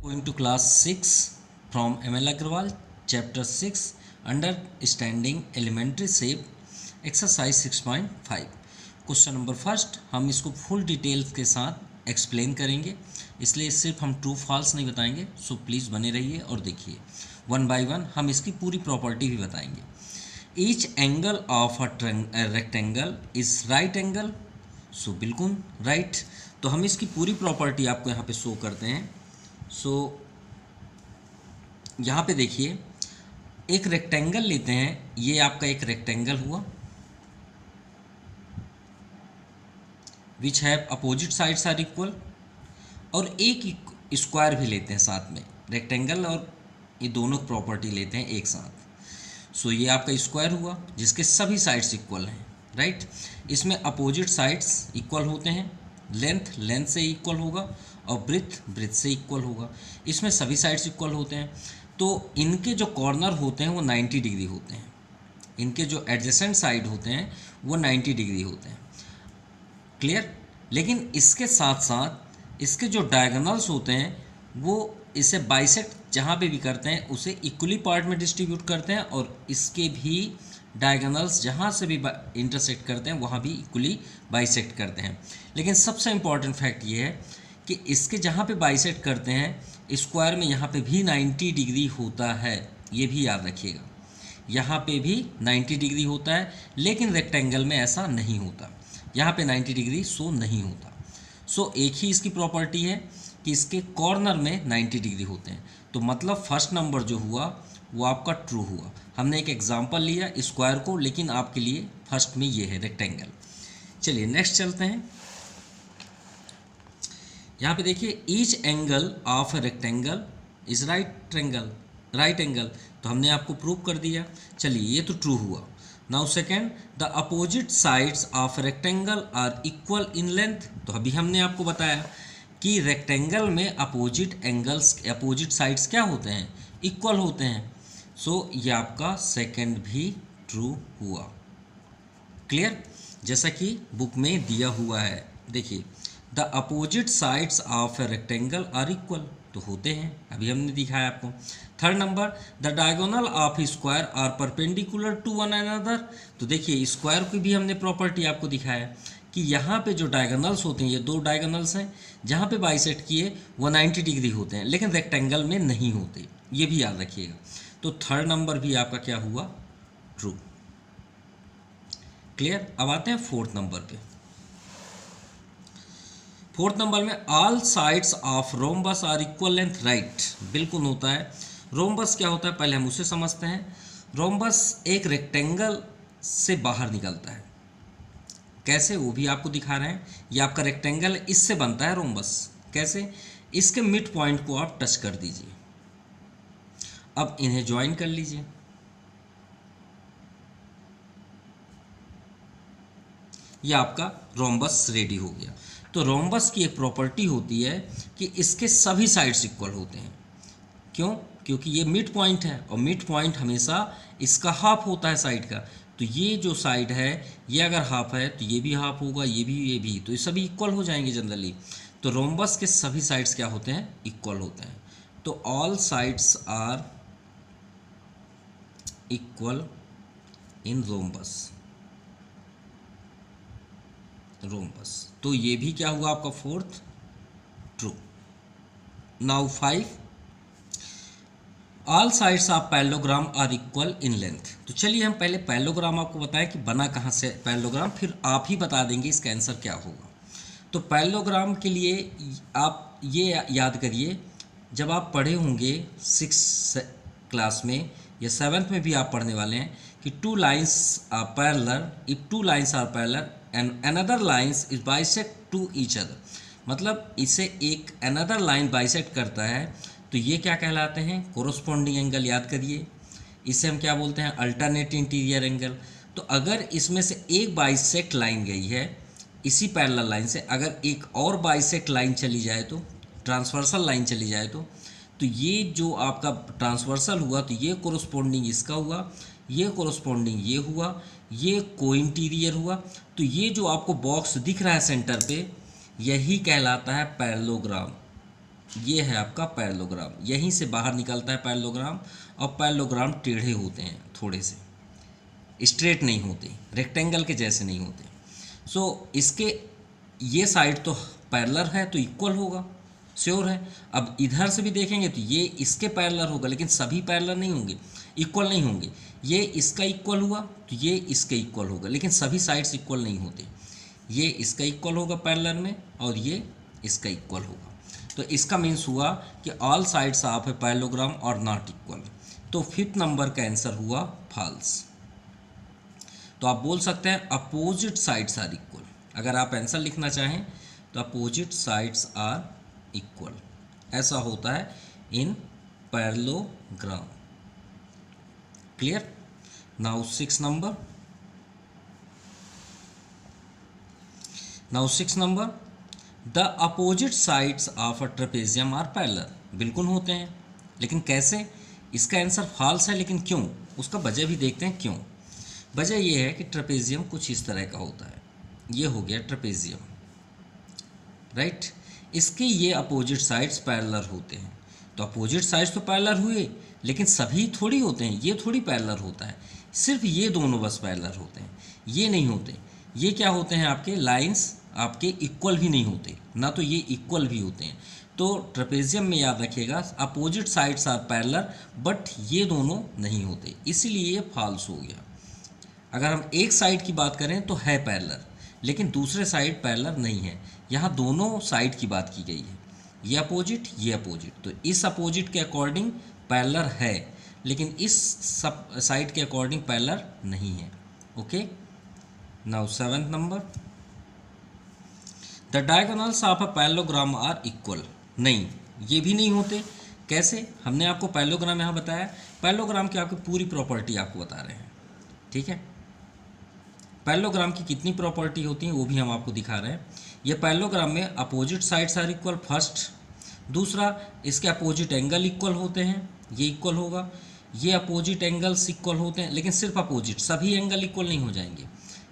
Going to class 6 from ML Agrawal, chapter 6, Understanding Elementary Shape, exercise 6.5. Question number first, हम इसको full details के साथ explain करेंगे, इसलिए सिर्फ हम ट्रू फॉल्स नहीं बताएंगे। सो प्लीज़ बने रहिए और देखिए वन बाय वन हम इसकी पूरी प्रॉपर्टी भी बताएंगे। Each angle of a rectangle is right angle, so बिल्कुल राइट। तो हम इसकी पूरी प्रॉपर्टी आपको यहाँ पे शो करते हैं। सो यहाँ पे देखिए, एक रेक्टेंगल लेते हैं, ये आपका एक रेक्टेंगल हुआ which have opposite sides are equal, और एक स्क्वायर भी लेते हैं साथ में, रेक्टेंगल और ये दोनों प्रॉपर्टी लेते हैं एक साथ। सो ये आपका स्क्वायर हुआ जिसके सभी साइड्स इक्वल हैं, राइट। इसमें अपोजिट साइड्स इक्वल होते हैं, लेंथ लेंथ से इक्वल होगा और ब्रेथ से इक्वल होगा। इसमें सभी साइड्स इक्वल होते हैं, तो इनके जो कॉर्नर होते हैं वो 90 डिग्री होते हैं, इनके जो एडजेसेंट साइड होते हैं वो 90 डिग्री होते हैं, क्लियर। लेकिन इसके साथ साथ इसके जो डायगोनल्स होते हैं वो इसे बाइसेक्ट जहाँ पे भी करते हैं उसे इक्वली पार्ट में डिस्ट्रीब्यूट करते हैं, और इसके भी डायगोनल्स जहाँ से भी इंटरसेक्ट करते हैं वहाँ भी इक्वली बाइसेक्ट करते हैं। लेकिन सबसे इम्पॉर्टेंट फैक्ट ये है कि इसके जहाँ पे बाइसेक्ट करते हैं स्क्वायर में यहाँ पे भी 90 डिग्री होता है, ये भी याद रखिएगा। यहाँ पे भी 90 डिग्री होता है, लेकिन रेक्टेंगल में ऐसा नहीं होता, यहाँ पे 90 डिग्री शो नहीं होता। सो एक ही इसकी प्रॉपर्टी है कि इसके कॉर्नर में 90 डिग्री होते हैं। तो मतलब फर्स्ट नंबर जो हुआ वो आपका ट्रू हुआ। हमने एक एग्जांपल लिया स्क्वायर को, लेकिन आपके लिए फर्स्ट में ये है रेक्टेंगल। चलिए नेक्स्ट चलते हैं। यहाँ पे देखिए, each angle of a rectangle is right angle, तो हमने आपको प्रूव कर दिया। चलिए ये तो ट्रू हुआ। Now second, the opposite sides of rectangle are equal in length, तो अभी हमने आपको बताया कि रेक्टेंगल में अपोजिट साइड्स क्या होते हैं, इक्वल होते हैं। सो ये आपका सेकेंड भी ट्रू हुआ, क्लियर, जैसा कि बुक में दिया हुआ है। देखिए, the opposite sides of a rectangle are equal, तो होते हैं, अभी हमने दिखाया आपको। Third number, the diagonal of square are perpendicular to one another, तो देखिए स्क्वायर की भी हमने प्रॉपर्टी आपको दिखाया कि यहाँ पे जो डायगोनल्स होते हैं, ये दो डायगोनल्स हैं, जहाँ पे बाइसेक्ट किए वो 90 डिग्री होते हैं, लेकिन रेक्टेंगल में नहीं होते, ये भी याद रखिएगा। तो थर्ड नंबर भी आपका क्या हुआ, ट्रू, क्लियर। अब आते हैं फोर्थ नंबर पे। फोर्थ नंबर में all sides of rhombus are equal length, right, बिल्कुल होता है। रोम्बस क्या होता है पहले हम उसे समझते हैं। रोम्बस एक रेक्टेंगल से बाहर निकलता है, कैसे वो भी आपको दिखा रहे हैं। ये आपका रेक्टेंगल इससे बनता है रोम्बस, कैसे, इसके मिड पॉइंट को आप टच कर दीजिए, अब इन्हें ज्वाइन कर लीजिए, ये आपका रोम्बस रेडी हो गया। तो रोम्बस की एक प्रॉपर्टी होती है कि इसके सभी साइड्स इक्वल होते हैं। क्यों? क्योंकि ये मिड पॉइंट है, और मिड पॉइंट हमेशा इसका हाफ होता है साइड का। तो ये जो साइड है ये अगर हाफ है तो ये भी हाफ होगा, ये भी, तो ये सभी इक्वल हो जाएंगे जनरली। तो रोम्बस के सभी साइड्स क्या होते हैं, इक्वल होते हैं। तो all sides are equal in rhombus, तो ये भी क्या हुआ आपका fourth, true. Now 5, all sides of parallelogram are equal in length, तो चलिए हम पहले पैरेललोग्राम आपको बताएं कि बना कहाँ से पैरेललोग्राम, फिर आप ही बता देंगे इसका आंसर क्या होगा। तो पैरेललोग्राम के लिए आप ये याद करिए, जब आप पढ़े होंगे 6th क्लास में या 7th में भी आप पढ़ने वाले हैं कि two lines are parallel, if two lines are parallel and another lines is bisect to each other, मतलब इसे एक अनदर लाइन बाइसेक्ट करता है तो ये क्या कहलाते हैं, कोरोस्पोंडिंग एंगल। याद करिए, इसे हम क्या बोलते हैं, अल्टरनेट इंटीरियर एंगल। तो अगर इसमें से एक बाइसेक्ट लाइन गई है इसी पैरेलल लाइन से, अगर एक और बाइसेक्ट लाइन चली जाए तो, ट्रांसवर्सल लाइन चली जाए तो ये जो आपका ट्रांसवर्सल हुआ तो ये कोरोस्पोंडिंग इसका हुआ, ये कोरोस्पोंडिंग ये हुआ, ये कोइंटीरियर हुआ। तो ये जो आपको बॉक्स दिख रहा है सेंटर पे, यही कहलाता है पैरेललोग्राम, ये है आपका पैरेललोग्राम, यहीं से बाहर निकलता है पैरेललोग्राम, और पैरेललोग्राम टेढ़े होते हैं, थोड़े से स्ट्रेट नहीं होते, रेक्टेंगल के जैसे नहीं होते। सो इसके ये साइड तो पैरेलल है तो इक्वल होगा, श्योर है। अब इधर से भी देखेंगे तो ये इसके पैरेलल होगा, लेकिन सभी पैरेलल नहीं होंगे, इक्वल नहीं होंगे। ये इसका इक्वल हुआ तो ये इसके इक्वल होगा, लेकिन सभी साइड्स इक्वल नहीं होते। ये इसका इक्वल होगा पैरेलल में, और ये इसका इक्वल होगा। तो इसका मीन्स हुआ कि all sides of a parallelogram और नॉट इक्वल। तो 5th नंबर का आंसर हुआ फॉल्स। तो आप बोल सकते हैं अपोजिट साइड्स आर इक्वल। अगर आप आंसर लिखना चाहें तो अपोजिट साइड्स आर इक्वल, ऐसा होता है in parallelogram. Clear? Now 6 number, the opposite sides of a trapezium are parallel. बिल्कुल होते हैं, लेकिन कैसे? इसका आंसर फॉल्स है, लेकिन क्यों? उसका वजह भी देखते हैं क्यों। वजह यह है कि ट्रेपेजियम कुछ इस तरह का होता है। ये हो गया ट्रेपेजियम, राइट। इसके ये अपोजिट साइड्स पैरेलल होते हैं। तो अपोजिट साइड्स तो पैरेलल हुए, लेकिन सभी थोड़ी होते हैं, ये थोड़ी पैरेलल होता है, सिर्फ ये दोनों बस पैरेलल होते हैं, ये नहीं होते। ये क्या होते हैं? आपके लाइंस आपके इक्वल भी नहीं होते, ना तो ये इक्वल भी होते हैं। तो ट्रेपेजियम में याद रखिएगा opposite sides are parallel, but ये दोनों नहीं होते, इसीलिए ये फॉल्स हो गया। अगर हम एक साइड की बात करें तो है पैरेलल, लेकिन दूसरे साइड पैरेलल नहीं है। यहाँ दोनों साइड की बात की गई है, ये अपोजिट, ये अपोजिट। तो इस अपोजिट के अकॉर्डिंग पैरेलल है, लेकिन इस सब साइड के अकॉर्डिंग पैरेलल नहीं है। Okay, now 7th number, the diagonals of a parallelogram are equal. नहीं, ये भी नहीं होते। कैसे? हमने आपको पैरेललोग्राम यहाँ बताया, पैरेललोग्राम की आपकी पूरी प्रॉपर्टी आपको बता रहे हैं, ठीक है। पैरेललोग्राम की कितनी प्रॉपर्टी होती हैं वो भी हम आपको दिखा रहे हैं। ये पैरेललोग्राम में opposite sides are equal first, दूसरा इसके अपोजिट एंगल इक्वल होते हैं, ये इक्वल होगा। ये अपोजिट एंगल्स इक्वल होते हैं, लेकिन सिर्फ अपोजिट, सभी एंगल इक्वल नहीं हो जाएंगे।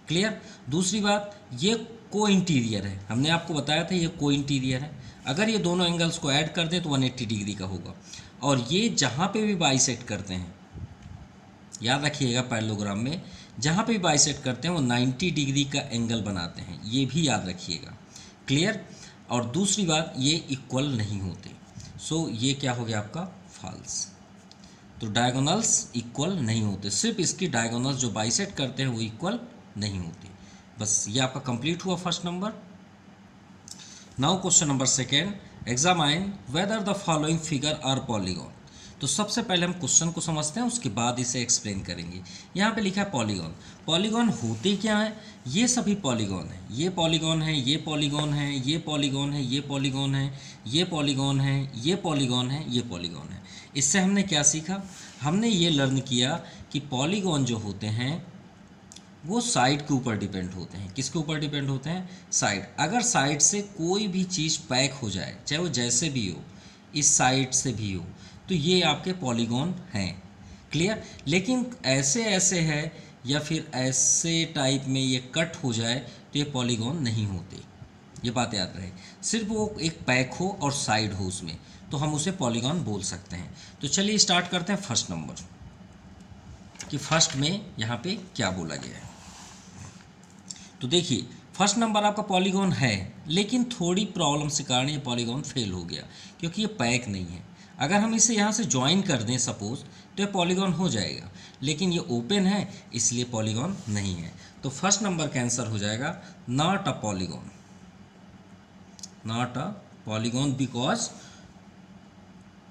क्लियर? दूसरी बात, ये को इंटीरियर है, हमने आपको बताया था ये को इंटीरियर है। अगर ये दोनों एंगल्स को ऐड कर दें तो 180 डिग्री का होगा। और ये जहाँ पे भी बाइसेक्ट करते हैं, याद रखिएगा पैरेललोग्राम में जहाँ पे भी बाइसेक्ट करते हैं वो 90 डिग्री का एंगल बनाते हैं, ये भी याद रखिएगा। क्लियर? और दूसरी बात, ये इक्वल नहीं होते। सो ये क्या हो गया आपका? फॉल्स। तो डायगोनल्स इक्वल नहीं होते, सिर्फ इसकी डायगोनल्स जो बाइसेक्ट करते हैं वो इक्वल नहीं होते। बस ये आपका कंप्लीट हुआ first number. Now question number 2, examine whether the following figure are polygon. तो सबसे पहले हम क्वेश्चन को समझते हैं, उसके बाद इसे एक्सप्लेन करेंगे। यहाँ पे लिखा है पॉलीगॉन। पॉलीगॉन होते क्या है? ये सभी पॉलीगॉन है, ये पॉलीगॉन है, ये पॉलीगॉन है, ये पॉलीगॉन है, ये पॉलीगॉन है, ये पॉलीगॉन है, ये पॉलीगॉन है, ये पॉलीगॉन है। इससे हमने क्या सीखा? हमने ये लर्न किया कि पॉलीगॉन जो होते हैं वो साइड के ऊपर डिपेंड होते हैं। किसके ऊपर डिपेंड होते हैं? साइड। अगर साइड से कोई भी चीज़ पैक हो जाए, चाहे वो जैसे भी हो, इस साइड से भी हो, तो ये आपके पॉलीगॉन हैं। क्लियर? लेकिन ऐसे ऐसे है या फिर ऐसे टाइप में ये कट हो जाए तो ये पॉलीगॉन नहीं होते। ये बात याद रहे, सिर्फ वो एक पैक हो और साइड हो उसमें, तो हम उसे पॉलीगॉन बोल सकते हैं। तो चलिए स्टार्ट करते हैं फर्स्ट नंबर कि फर्स्ट में यहाँ पे क्या बोला गया है। तो देखिए फर्स्ट नंबर आपका पॉलीगॉन है, लेकिन थोड़ी प्रॉब्लम के कारण ये पॉलीगॉन फेल हो गया, क्योंकि ये पैक नहीं है। अगर हम इसे यहाँ से ज्वाइन कर दें सपोज, तो ये पॉलीगॉन हो जाएगा, लेकिन ये ओपन है इसलिए पॉलीगॉन नहीं है। तो फर्स्ट नंबर का आंसर हो जाएगा not a polygon, not a polygon because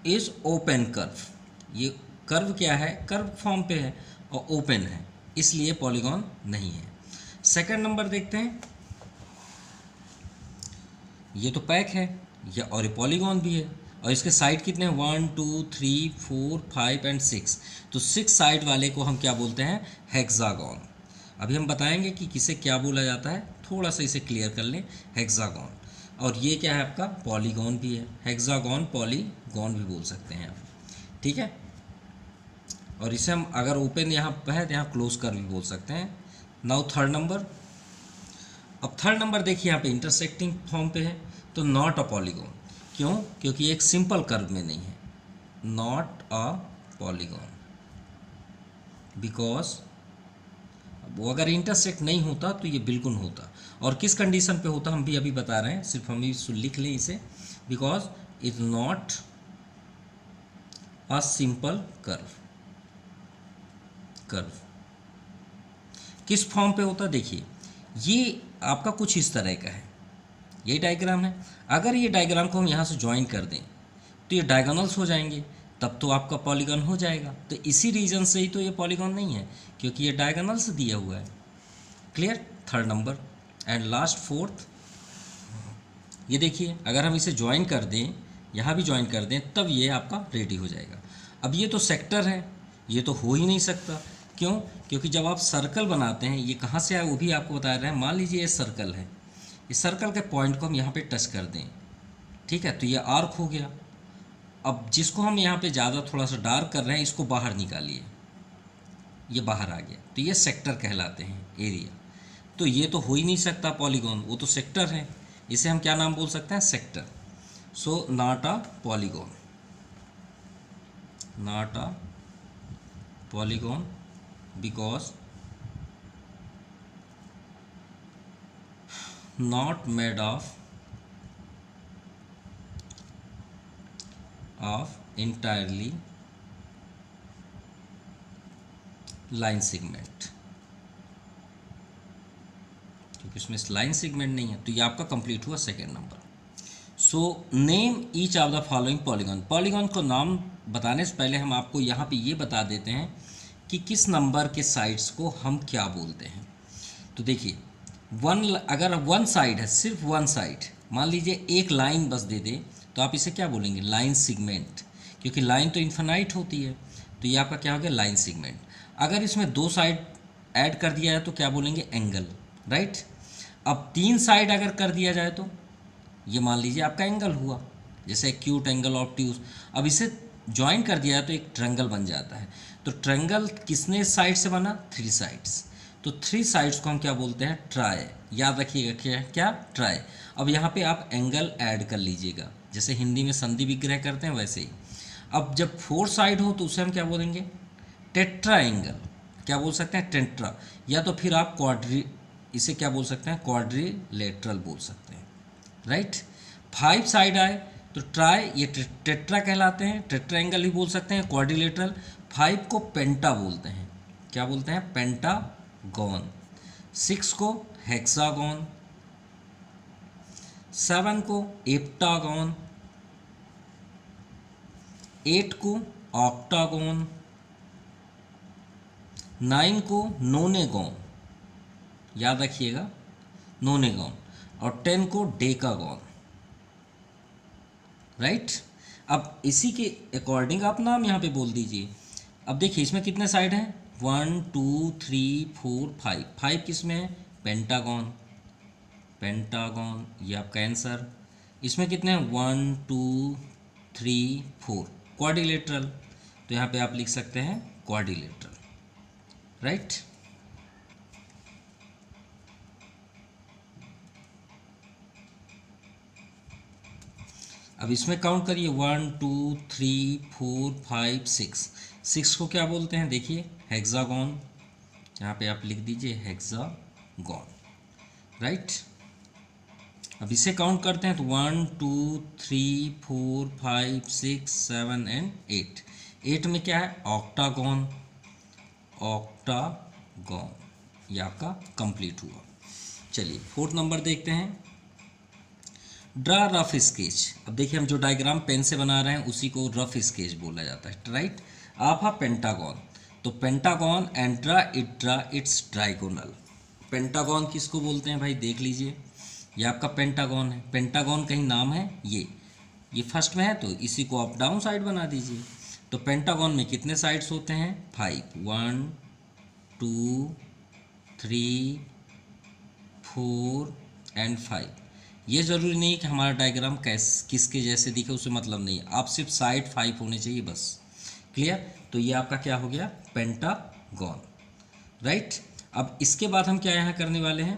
is open curve. ये कर्व क्या है? कर्व फॉर्म पे है और ओपन है, इसलिए पॉलीगॉन नहीं है। सेकंड नंबर देखते हैं, ये तो पैक है या और ये पॉलीगॉन भी है, और इसके साइड कितने हैं? 1 2 3 4 5 एंड 6। तो 6 साइड वाले को हम क्या बोलते हैं? हेक्सागॉन। अभी हम बताएंगे कि किसे क्या बोला जाता है, थोड़ा सा इसे क्लियर कर लें। हेक्सागॉन। और ये क्या है आपका? पॉलीगॉन भी है, हेक्सागॉन पॉलीगॉन भी बोल सकते हैं आप, ठीक है। और इसे हम अगर ओपन यहाँ पे है तो यहाँ क्लोज कर भी बोल सकते हैं। Now third number. अब थर्ड नंबर देखिए यहाँ पे इंटरसेक्टिंग फॉर्म पे है, तो नॉट अ पॉलीगॉन। क्यों? क्योंकि एक सिंपल कर्व में नहीं है, नॉट अ पॉलीगॉन, बिकॉज वो अगर इंटरसेक्ट नहीं होता तो ये बिल्कुल होता। और किस कंडीशन पे होता हम भी अभी बता रहे हैं, सिर्फ हम इसे लिख लें इसे, because is not a simple curve. किस फॉर्म पे होता देखिए, ये आपका कुछ इस तरह का है, ये डायग्राम है। अगर ये डायग्राम को हम यहाँ से ज्वाइन कर दें तो ये डायगोनल्स हो जाएंगे, तब तो आपका पॉलीगॉन हो जाएगा। तो इसी रीजन से ही तो ये पॉलीगॉन नहीं है, क्योंकि ये डायगोनल्स दिया हुआ है। Clear? Third number. And last fourth, ये देखिए अगर हम इसे ज्वाइन कर दें, यहाँ भी ज्वाइन कर दें, तब ये आपका रेडी हो जाएगा। अब ये तो सेक्टर है, ये तो हो ही नहीं सकता। क्यों? क्योंकि जब आप सर्कल बनाते हैं, ये कहाँ से आया वो भी आपको बता रहे हैं। मान लीजिए ये सर्कल है, इस सर्कल के पॉइंट को हम यहाँ पे टच कर दें, ठीक है, तो ये आर्क हो गया। अब जिसको हम यहाँ पे ज़्यादा थोड़ा सा डार्क कर रहे हैं, इसको बाहर निकालिए, ये बाहर आ गया, तो ये सेक्टर कहलाते हैं, एरिया। तो ये तो हो ही नहीं सकता पॉलीगॉन, वो तो सेक्टर है। इसे हम क्या नाम बोल सकते हैं? Sector. So not a polygon, not a polygon because not made of entirely line segment, क्योंकि इसमें लाइन सेगमेंट नहीं है। तो ये आपका कंप्लीट हुआ second number. So name each of the following polygon. Polygon को नाम बताने से पहले हम आपको यहाँ पे ये बता देते हैं कि किस नंबर के साइड्स को हम क्या बोलते हैं। तो देखिए अगर वन साइड है, सिर्फ वन साइड, मान लीजिए एक लाइन बस दे दे, तो आप इसे क्या बोलेंगे? लाइन सेगमेंट, क्योंकि लाइन तो इन्फिनाइट होती है। तो ये आपका क्या हो गया? Line segment. अगर इसमें दो साइड ऐड कर दिया जाए तो क्या बोलेंगे? Angle, right. अब तीन साइड अगर कर दिया जाए तो ये मान लीजिए आपका एंगल हुआ, जैसे एक्यूट एंगल, ऑब्ट्यूज। अब इसे ज्वाइन कर दिया जाए तो एक ट्रायंगल बन जाता है। तो ट्रायंगल किसने साइड से बना? Three sides. तो थ्री साइड्स को हम क्या बोलते हैं? ट्राई। याद रखिएगा क्या? ट्राई। अब यहाँ पे आप एंगल ऐड कर लीजिएगा, जैसे हिंदी में संधि विग्रह करते हैं वैसे ही। अब जब फोर साइड हो तो उसे हम क्या बोलेंगे? Tetra angle. क्या बोल सकते हैं? टेट्रा। या तो फिर आप इसे क्या बोल सकते हैं? क्वाड्रिलेटरल बोल सकते हैं, राइट। फाइव साइड आए तो ट्राई, ये टेट्रा कहलाते हैं, टेट्रा एंगल ही बोल सकते हैं, क्वाड्रिलेटरल। फाइव को पेंटा बोलते हैं, क्या बोलते हैं? पेंटागॉन। सिक्स को हेक्सागॉन, सेवन को एप्टागॉन, एट को ऑक्टागॉन, नाइन को नोनेगॉन, याद रखिएगा नोनेगॉन, और 10 को डेकागॉन, राइट। अब इसी के अकॉर्डिंग आप नाम यहाँ पे बोल दीजिए। अब देखिए इसमें कितने साइड हैं? 1 2 3 4 5। 5 किस में है? पेंटागॉन, पेंटागॉन, ये आपका आंसर। इसमें कितने हैं? 1 2 3 4। क्वाड्रिलेटरल, तो यहाँ पे आप लिख सकते हैं क्वाड्रिलेटरल, राइट। अब इसमें काउंट करिए 1 2 3 4 5 6। 6 को क्या बोलते हैं? देखिए हेक्सागॉन, यहाँ पे आप लिख दीजिए हेक्सागॉन, राइट। अब इसे काउंट करते हैं तो 1 2 3 4 5 6 7 एंड 8। 8 में क्या है? ऑक्टागॉन, ऑक्टागॉन, ये आपका कंप्लीट हुआ। चलिए फोर्थ नंबर देखते हैं, ड्रा रफ स्केच। अब देखिए हम जो डायग्राम पेन से बना रहे हैं उसी को रफ स्केच बोला जाता है, राइट। आप है पेंटागॉन, तो pentagon and draw it's trigonal. Pentagon किसको बोलते हैं भाई? देख लीजिए, ये आपका पेंटागॉन है। पेंटागॉन कहीं नाम है, ये फर्स्ट में है तो इसी को आप डाउन साइड बना दीजिए। तो पेंटागॉन में कितने साइड्स होते हैं? 5। 1 2 3 4 एंड 5। ये ज़रूरी नहीं कि हमारा डायग्राम किसके जैसे दिखे, उससे मतलब नहीं, आप सिर्फ साइड 5 होने चाहिए बस। क्लियर? तो ये आपका क्या हो गया? Pentagon, right. अब इसके बाद हम क्या यहाँ करने वाले हैं?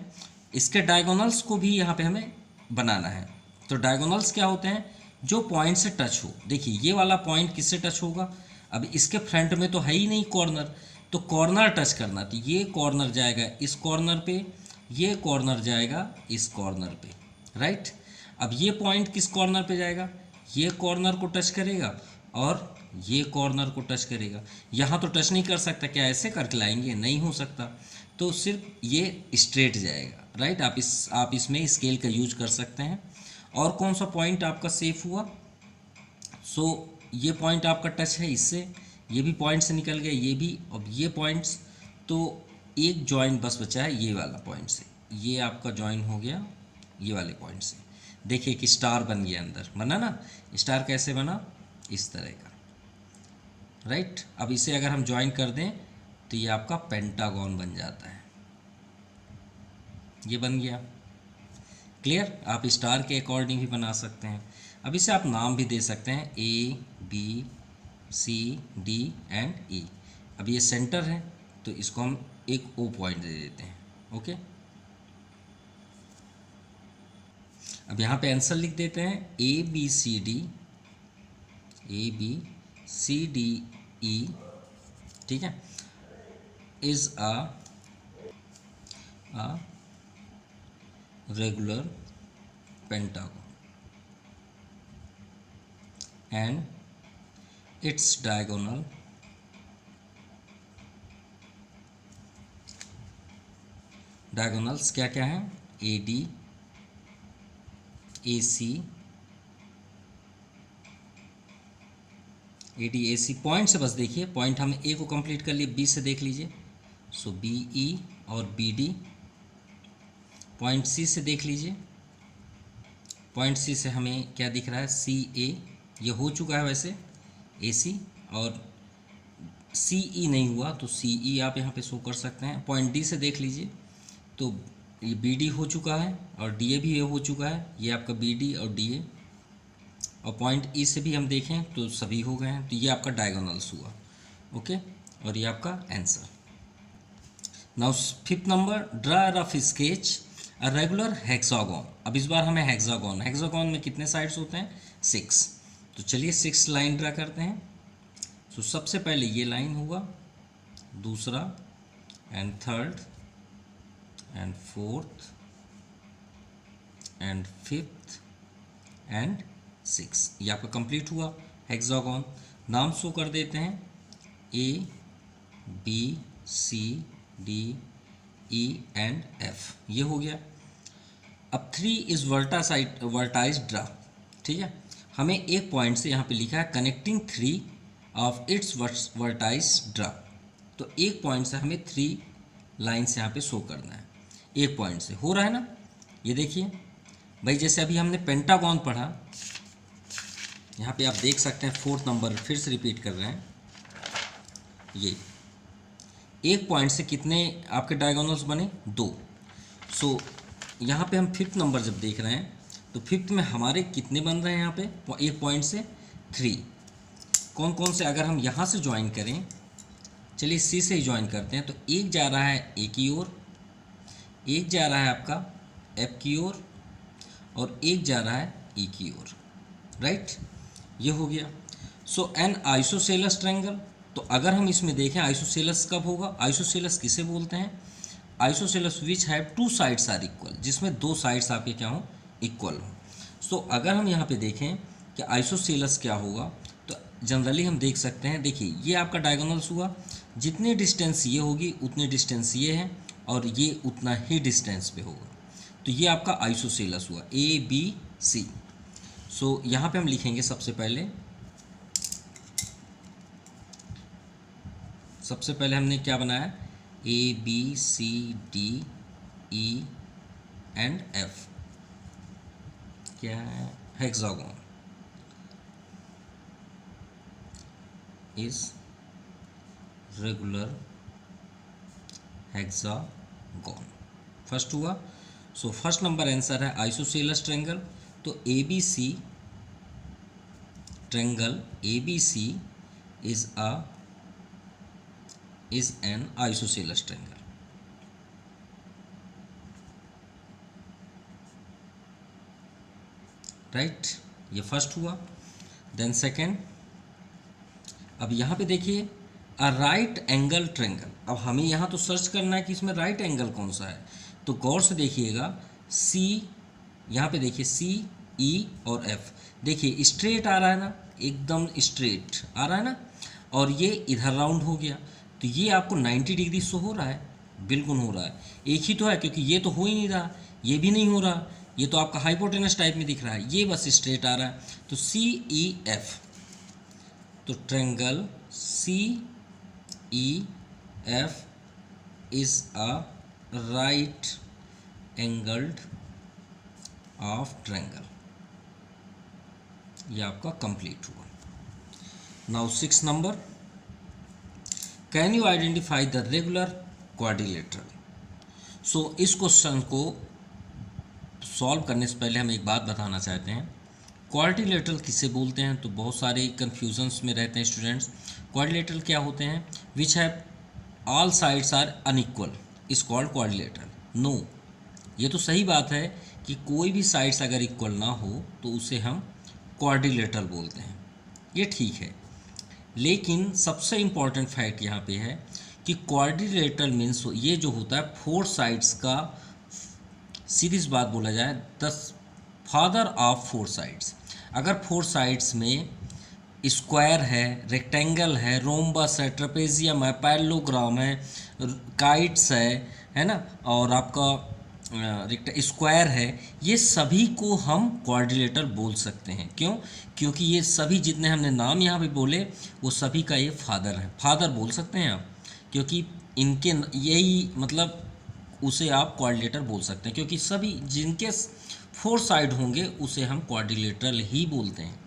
इसके डायगोनल्स को भी यहाँ पे हमें बनाना है। तो डायगोनल्स क्या होते हैं? जो पॉइंट से टच हो। देखिए ये वाला पॉइंट किससे टच होगा, अब इसके फ्रंट में तो है ही नहीं कॉर्नर, तो कॉर्नर टच करना, तो ये कॉर्नर जाएगा इस कॉर्नर पे, ये कॉर्नर जाएगा इस कॉर्नर पे, राइट। अब ये पॉइंट किस कॉर्नर पे जाएगा, ये कॉर्नर को टच करेगा और ये कॉर्नर को टच करेगा। यहाँ तो टच नहीं कर सकता, क्या ऐसे करके लाएंगे, नहीं हो सकता, तो सिर्फ ये स्ट्रेट जाएगा, राइट। आप इसमें स्केल का यूज कर सकते हैं। और कौन सा पॉइंट आपका सेफ हुआ, सो ये पॉइंट आपका टच है इससे, ये भी पॉइंट से निकल गया, ये भी, अब ये पॉइंट्स, तो एक जॉइंट बस बचा है ये वाला पॉइंट से, ये आपका जॉइन हो गया ये वाले पॉइंट से। देखिए कि स्टार बन गया, अंदर बना ना, स्टार कैसे बना, इस तरह का, राइट। अब इसे अगर हम ज्वाइन कर दें तो ये आपका पेंटागन बन जाता है, ये बन गया। क्लियर, आप स्टार के अकॉर्डिंग भी बना सकते हैं। अब इसे आप नाम भी दे सकते हैं, A B C D and E. अब ये सेंटर है तो इसको हम एक ओ पॉइंट दे देते हैं, ओके। अब यहाँ पे आंसर लिख देते हैं, ए बी सी डी ई, ठीक है, is a regular pentagon and its diagonals क्या क्या हैं, A D A C point से, बस देखिए पॉइंट हमने ए को कंप्लीट कर लिए, बी से देख लीजिए, सो बी ई और बी डी। पॉइंट सी से देख लीजिए, पॉइंट सी से हमें क्या दिख रहा है, सी ए, ये हो चुका है वैसे ए सी, और सी ई नहीं हुआ तो सी ई आप यहाँ पे शो कर सकते हैं। पॉइंट डी से देख लीजिए तो ये बी डी हो चुका है और डी ए भी हो चुका है, ये आपका बी डी और डी ए। और पॉइंट ई से भी हम देखें तो सभी हो गए हैं, तो ये आपका डायगोनल्स हुआ, ओके। और ये आपका answer. Now fifth number, draw rough sketch a regular hexagon. अब इस बार हमें हेक्सागोन में कितने साइड्स होते हैं, 6। तो चलिए 6 लाइन ड्रा करते हैं। तो सबसे पहले ये लाइन हुआ, दूसरा and third and fourth and fifth and 6, ये आपका कंप्लीट हुआ हेक्सागोन। नाम शो कर देते हैं, A B C D E and F, ये हो गया। अब 3 इज वर्टाइज ड्रा, ठीक है, हमें एक पॉइंट से यहाँ पे लिखा है कनेक्टिंग 3 ऑफ इट्स वर्टाइज ड्रा, तो एक पॉइंट से हमें 3 लाइन्स यहाँ पे शो करना है, एक पॉइंट से हो रहा है ना। ये देखिए भाई, जैसे अभी हमने पेंटागन पढ़ा, यहाँ पे आप देख सकते हैं 4th नंबर फिर से रिपीट कर रहे हैं, ये एक पॉइंट से कितने आपके डायगोनल्स बने, 2। सो यहाँ पे हम 5th नंबर जब देख रहे हैं तो 5th में हमारे कितने बन रहे हैं, यहाँ पे एक पॉइंट से 3। कौन कौन से, अगर हम यहाँ से ज्वाइन करें, चलिए सी से ही ज्वाइन करते हैं, तो एक जा रहा है ए की ओर, एक जा रहा है आपका एफ की ओर, और एक जा रहा है ई की ओर, राइट, ये हो गया। सो एन आइसोसेलस ट्रायंगल, तो अगर हम इसमें देखें आइसोसेलस कब होगा, आइसोसेलस किसे बोलते हैं, isosceles which have 2 sides are equal, जिसमें 2 साइड्स आपके क्या हो, इक्वल हो। सो अगर हम यहाँ पे देखें कि आइसोसेलस क्या होगा, तो जनरली हम देख सकते हैं, देखिए ये आपका डायगोनल्स हुआ, जितनी डिस्टेंस ये होगी उतनी डिस्टेंस ये है, और ये उतना ही डिस्टेंस पे होगा, तो ये आपका आइसोसेलस हुआ, ए बी सी। सो यहाँ पे हम लिखेंगे सबसे पहले हमने क्या बनाया, A B C D E and F, क्या है, hexagon is regular hexagon, first हुआ। सो फर्स्ट नंबर आंसर है आइसोसेलस ट्रायंगल, तो A B C triangle A B C is an isosceles triangle, right। ये फर्स्ट हुआ। Then second, अब यहाँ पे देखिए अ राइट एंगल ट्रेंगल। अब हमें यहाँ तो सर्च करना है कि इसमें राइट एंगल कौन सा है, तो गौर से देखिएगा सी, यहाँ पे देखिए सी ई और एफ, देखिए स्ट्रेट आ रहा है ना, एकदम स्ट्रेट आ रहा है ना, और ये इधर राउंड हो गया, तो ये आपको 90 डिग्री शो हो रहा है, बिल्कुल हो रहा है। एक ही तो है, क्योंकि ये तो हो ही नहीं रहा, ये भी नहीं हो रहा, ये तो आपका हाइपोटेनस टाइप में दिख रहा है, ये बस स्ट्रेट आ रहा है। तो सी ई एफ, तो triangle C E F is a right angled of triangle. ये आपका कंप्लीट हुआ। Now 6 number, can you identify the regular quadrilateral. So इस क्वेश्चन को सॉल्व करने से पहले हम एक बात बताना चाहते हैं, क्वाड्रिलेटरल किसे बोलते हैं। तो बहुत सारे कन्फ्यूजन्स में रहते हैं स्टूडेंट्स। क्वाड्रिलेटरल क्या होते हैं, which have all sides are unequal is called quadrilateral. No, ये तो सही बात है कि कोई भी साइड्स अगर इक्वल ना हो तो उसे हम क्वाड्रिलेटरल बोलते हैं, ये ठीक है। लेकिन सबसे इम्पॉर्टेंट फैक्ट यहाँ पे है कि क्वाड्रिलेटरल मीन्स ये जो होता है 4 साइड्स का, सीधी सी बात बोला जाए, द फादर ऑफ 4 साइड्स। अगर 4 साइड्स में स्क्वायर है, रेक्टेंगल है, रोम्बस है, ट्रेपेजियम है, पैरेललोग्राम है, काइट्स है ना, और आपका स्क्वायर है, ये सभी को हम क्वाड्रिलेटरल बोल सकते हैं। क्यों? क्योंकि ये सभी जितने हमने नाम यहाँ पे बोले वो सभी का ये फादर है, फादर बोल सकते हैं आप, क्योंकि इनके यही मतलब उसे आप क्वाड्रिलेटरल बोल सकते हैं, क्योंकि सभी जिनके 4 साइड होंगे उसे हम क्वाड्रिलेटरल ही बोलते हैं।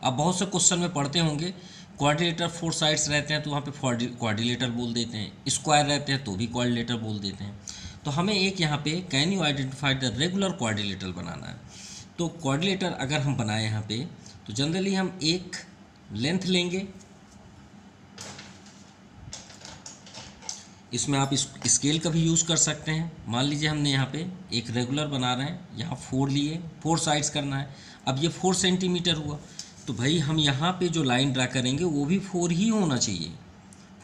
आप बहुत से क्वेश्चन में पढ़ते होंगे क्वाड्रिलेटरल 4 साइड्स रहते हैं तो वहाँ पे क्वाड्रिलेटरल बोल देते हैं, स्क्वायर रहते हैं तो भी क्वाड्रिलेटरल बोल देते हैं। तो हमें एक यहाँ पे can you identify the regular quadrilateral बनाना है। तो क्वाड्रिलेटरल अगर हम बनाए यहाँ पे, तो जनरली हम एक लेंथ लेंगे, इसमें आप स्केल का भी यूज़ कर सकते हैं। मान लीजिए हमने यहाँ पे एक रेगुलर बना रहे हैं, यहाँ 4 लिए, 4 साइड्स करना है। अब ये 4 सेंटीमीटर हुआ, तो भाई हम यहाँ पे जो लाइन ड्रा करेंगे वो भी 4 ही होना चाहिए,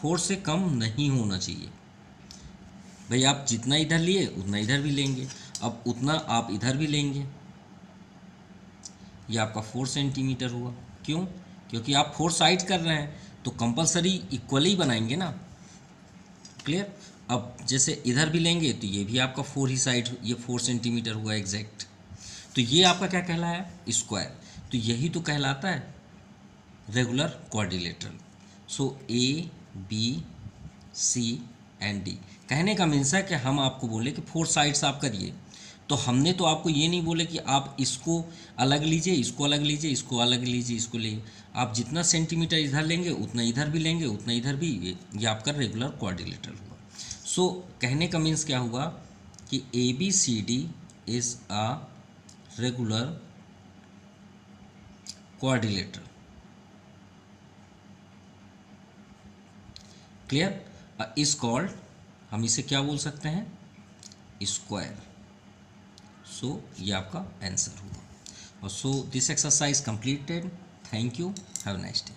4 से कम नहीं होना चाहिए। भाई आप जितना इधर लिए उतना इधर भी लेंगे, अब उतना आप इधर भी लेंगे, ये आपका 4 सेंटीमीटर हुआ। क्यों? क्योंकि आप 4 साइड कर रहे हैं तो कंपलसरी इक्वली बनाएंगे ना। क्लियर? अब जैसे इधर भी लेंगे तो ये भी आपका 4 ही साइड, ये 4 सेंटीमीटर हुआ एग्जैक्ट। तो ये आपका क्या कहलाया? स्क्वायर। तो यही तो कहलाता है regular quadrilateral. So A B C and D, कहने का मीन्स है कि हम आपको बोले कि 4 साइड्स आप करिए, तो हमने तो आपको ये नहीं बोले कि आप इसको अलग लीजिए, इसको अलग लीजिए, इसको अलग लीजिए, इसको लीजिए। आप जितना सेंटीमीटर इधर लेंगे उतना इधर भी लेंगे, उतना इधर भी, ये आपका रेगुलर क्वाड्रिलेटरल हुआ। सो कहने का मीन्स क्या हुआ कि A B C D is a regular quadrilateral. Clear? Is called, हम इसे क्या बोल सकते हैं? स्क्वायर। सो ये आपका आंसर हुआ। और so this exercise completed. Thank you, have a nice day.